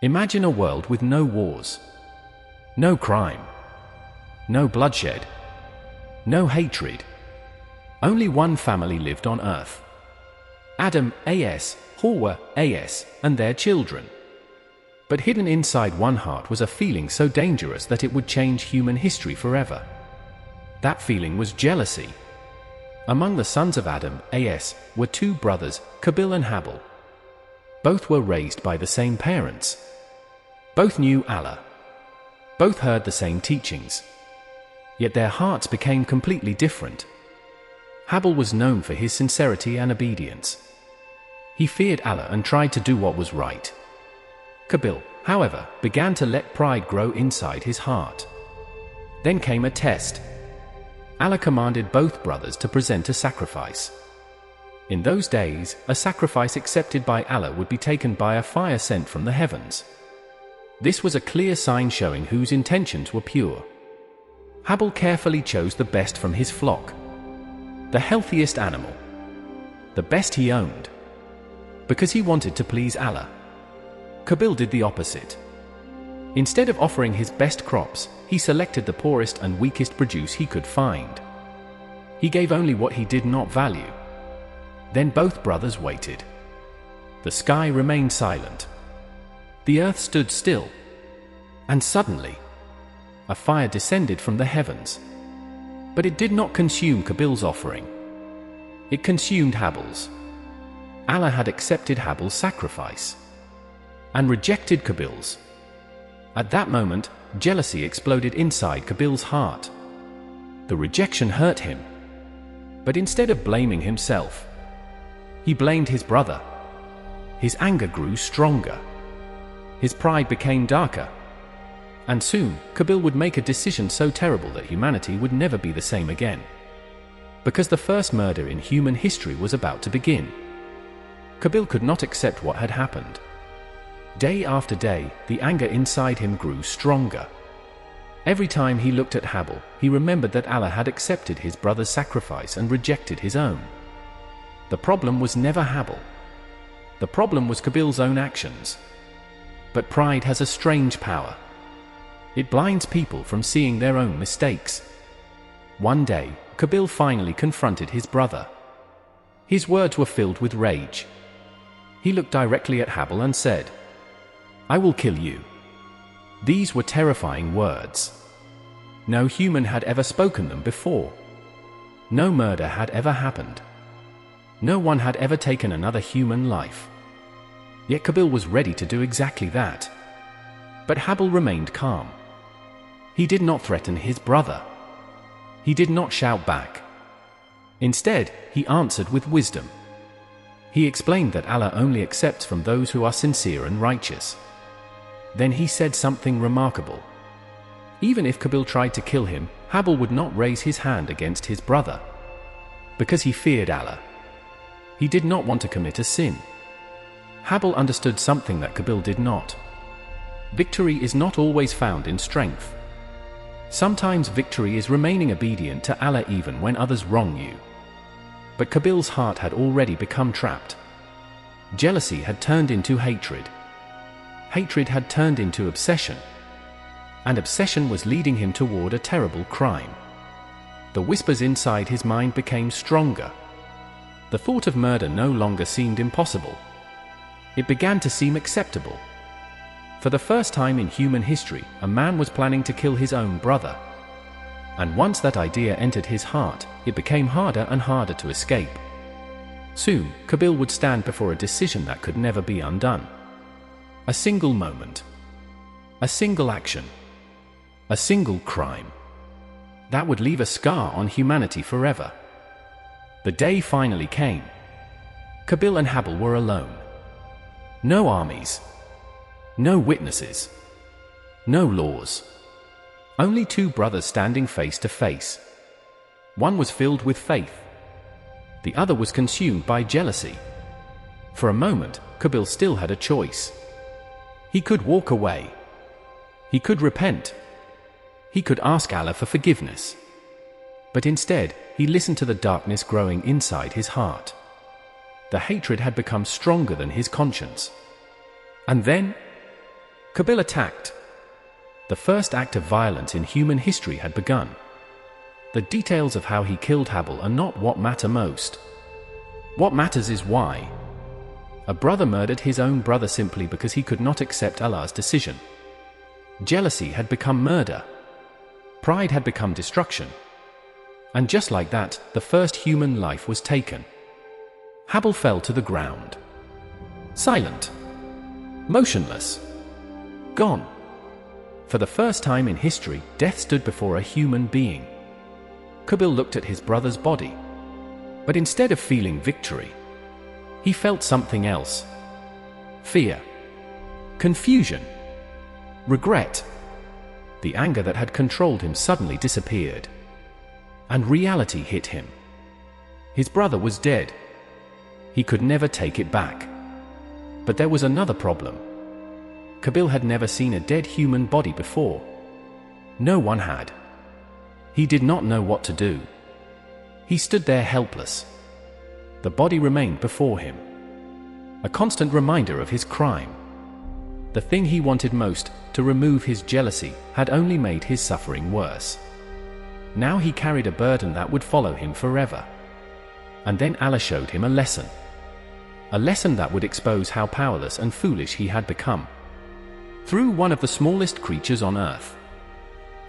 Imagine a world with no wars, no crime, no bloodshed, no hatred. Only one family lived on earth. Adam, as, Hawa, as, and their children. But hidden inside one heart was a feeling so dangerous that it would change human history forever. That feeling was jealousy. Among the sons of Adam, as, were two brothers, Qabil and Habil. Both were raised by the same parents. Both knew Allah. Both heard the same teachings. Yet their hearts became completely different. Habil was known for his sincerity and obedience. He feared Allah and tried to do what was right. Qabil, however, began to let pride grow inside his heart. Then came a test. Allah commanded both brothers to present a sacrifice. In those days, a sacrifice accepted by Allah would be taken by a fire sent from the heavens. This was a clear sign showing whose intentions were pure. Habil carefully chose the best from his flock, the healthiest animal, the best he owned, because he wanted to please Allah. Qabil did the opposite. Instead of offering his best crops, he selected the poorest and weakest produce he could find. He gave only what he did not value. Then both brothers waited. The sky remained silent. The earth stood still. And suddenly, a fire descended from the heavens. But it did not consume Qabil's offering. It consumed Habil's. Allah had accepted Habil's sacrifice and rejected Qabil's. At that moment, jealousy exploded inside Qabil's heart. The rejection hurt him. But instead of blaming himself, he blamed his brother. His anger grew stronger. His pride became darker. And soon, Qabil would make a decision so terrible that humanity would never be the same again. Because the first murder in human history was about to begin. Qabil could not accept what had happened. Day after day, the anger inside him grew stronger. Every time he looked at Habil, he remembered that Allah had accepted his brother's sacrifice and rejected his own. The problem was never Habil. The problem was Qabil's own actions. But pride has a strange power. It blinds people from seeing their own mistakes. One day, Qabil finally confronted his brother. His words were filled with rage. He looked directly at Habil and said, "I will kill you." These were terrifying words. No human had ever spoken them before. No murder had ever happened. No one had ever taken another human life. Yet Qabil was ready to do exactly that. But Habil remained calm. He did not threaten his brother. He did not shout back. Instead, he answered with wisdom. He explained that Allah only accepts from those who are sincere and righteous. Then he said something remarkable. Even if Qabil tried to kill him, Habil would not raise his hand against his brother. Because he feared Allah. He did not want to commit a sin. Habil understood something that Qabil did not. Victory is not always found in strength. Sometimes victory is remaining obedient to Allah even when others wrong you. But Qabil's heart had already become trapped. Jealousy had turned into hatred. Hatred had turned into obsession. And obsession was leading him toward a terrible crime. The whispers inside his mind became stronger. The thought of murder no longer seemed impossible. It began to seem acceptable. For the first time in human history, a man was planning to kill his own brother. And once that idea entered his heart, it became harder and harder to escape. Soon, Qabil would stand before a decision that could never be undone. A single moment. A single action. A single crime. That would leave a scar on humanity forever. The day finally came. Qabil and Habil were alone. No armies. No witnesses. No laws. Only two brothers standing face to face. One was filled with faith. The other was consumed by jealousy. For a moment, Qabil still had a choice. He could walk away. He could repent. He could ask Allah for forgiveness. But instead, he listened to the darkness growing inside his heart. The hatred had become stronger than his conscience. And then, Qabil attacked. The first act of violence in human history had begun. The details of how he killed Habil are not what matter most. What matters is why. A brother murdered his own brother simply because he could not accept Allah's decision. Jealousy had become murder. Pride had become destruction. And just like that, the first human life was taken. Habil fell to the ground. Silent. Motionless. Gone. For the first time in history, death stood before a human being. Qabil looked at his brother's body. But instead of feeling victory, he felt something else. Fear. Confusion. Regret. The anger that had controlled him suddenly disappeared. And reality hit him. His brother was dead. He could never take it back. But there was another problem. Qabil had never seen a dead human body before. No one had. He did not know what to do. He stood there helpless. The body remained before him. A constant reminder of his crime. The thing he wanted most, to remove his jealousy, had only made his suffering worse. Now he carried a burden that would follow him forever. And then Allah showed him a lesson. A lesson that would expose how powerless and foolish he had become. Through one of the smallest creatures on earth.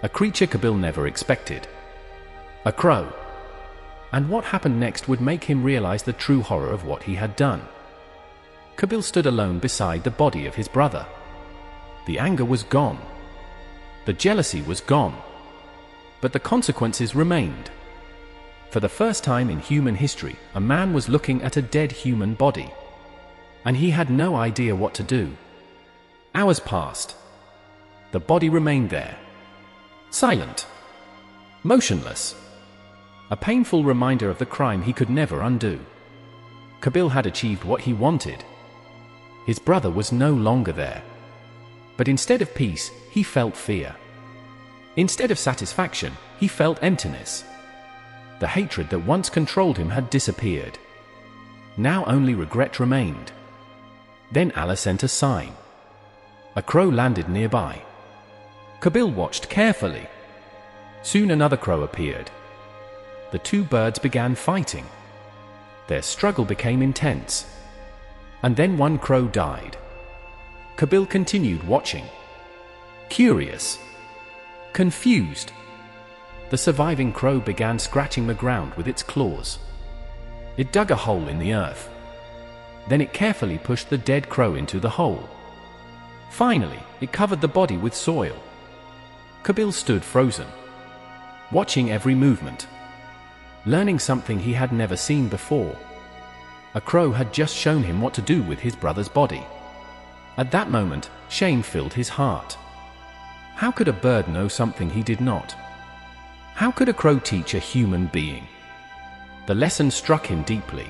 A creature Qabil never expected. A crow. And what happened next would make him realize the true horror of what he had done. Qabil stood alone beside the body of his brother. The anger was gone. The jealousy was gone. But the consequences remained. For the first time in human history, a man was looking at a dead human body. And he had no idea what to do. Hours passed. The body remained there. Silent. Motionless. A painful reminder of the crime he could never undo. Qabil had achieved what he wanted. His brother was no longer there. But instead of peace, he felt fear. Instead of satisfaction, he felt emptiness. The hatred that once controlled him had disappeared. Now only regret remained. Then Allah sent a sign. A crow landed nearby. Qabil watched carefully. Soon another crow appeared. The two birds began fighting. Their struggle became intense. And then one crow died. Qabil continued watching. Curious. Confused. The surviving crow began scratching the ground with its claws. It dug a hole in the earth. Then it carefully pushed the dead crow into the hole. Finally, it covered the body with soil. Qabil stood frozen, watching every movement, learning something he had never seen before. A crow had just shown him what to do with his brother's body. At that moment, shame filled his heart. How could a bird know something he did not? How could a crow teach a human being? The lesson struck him deeply.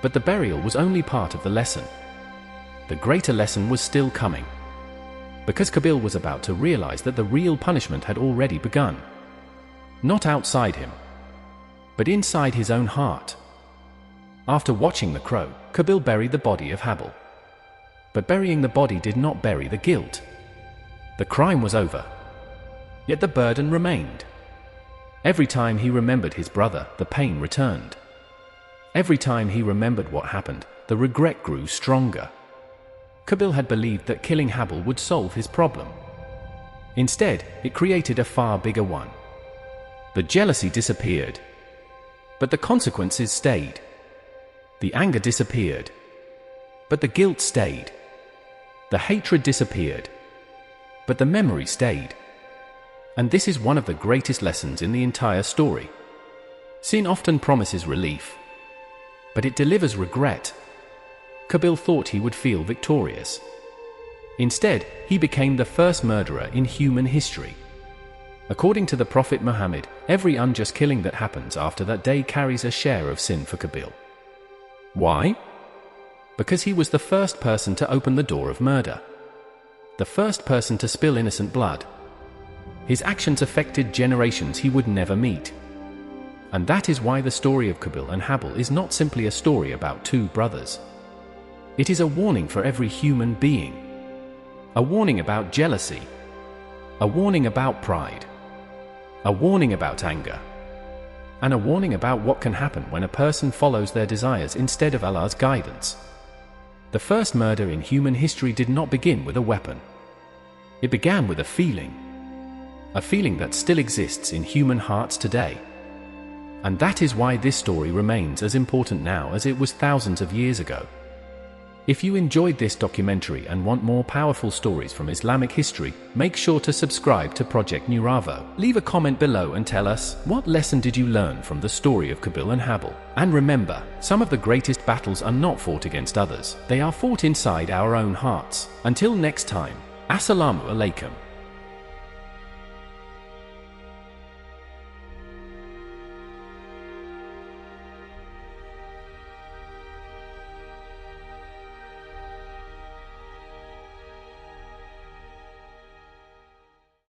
But the burial was only part of the lesson. The greater lesson was still coming. Because Qabil was about to realize that the real punishment had already begun. Not outside him, but inside his own heart. After watching the crow, Qabil buried the body of Habil. But burying the body did not bury the guilt. The crime was over. Yet the burden remained. Every time he remembered his brother, the pain returned. Every time he remembered what happened, the regret grew stronger. Qabil had believed that killing Habil would solve his problem. Instead, it created a far bigger one. The jealousy disappeared. But the consequences stayed. The anger disappeared. But the guilt stayed. The hatred disappeared. But the memory stayed. And this is one of the greatest lessons in the entire story. Sin often promises relief, but it delivers regret. Qabil thought he would feel victorious. Instead, he became the first murderer in human history. According to the Prophet Muhammad, every unjust killing that happens after that day carries a share of sin for Qabil. Why? Because he was the first person to open the door of murder. The first person to spill innocent blood. His actions affected generations he would never meet. And that is why the story of Qabil and Habil is not simply a story about two brothers. It is a warning for every human being. a warning about jealousy, a warning about pride, a warning about anger, and a warning about what can happen when a person follows their desires instead of Allah's guidance. The first murder in human history did not begin with a weapon. It began with a feeling that still exists in human hearts today. And that is why this story remains as important now as it was thousands of years ago. If you enjoyed this documentary and want more powerful stories from Islamic history, make sure to subscribe to Project Nuravo. Leave a comment below and tell us, what lesson did you learn from the story of Qabil and Habil? And remember, some of the greatest battles are not fought against others. They are fought inside our own hearts. Until next time, Assalamu alaikum.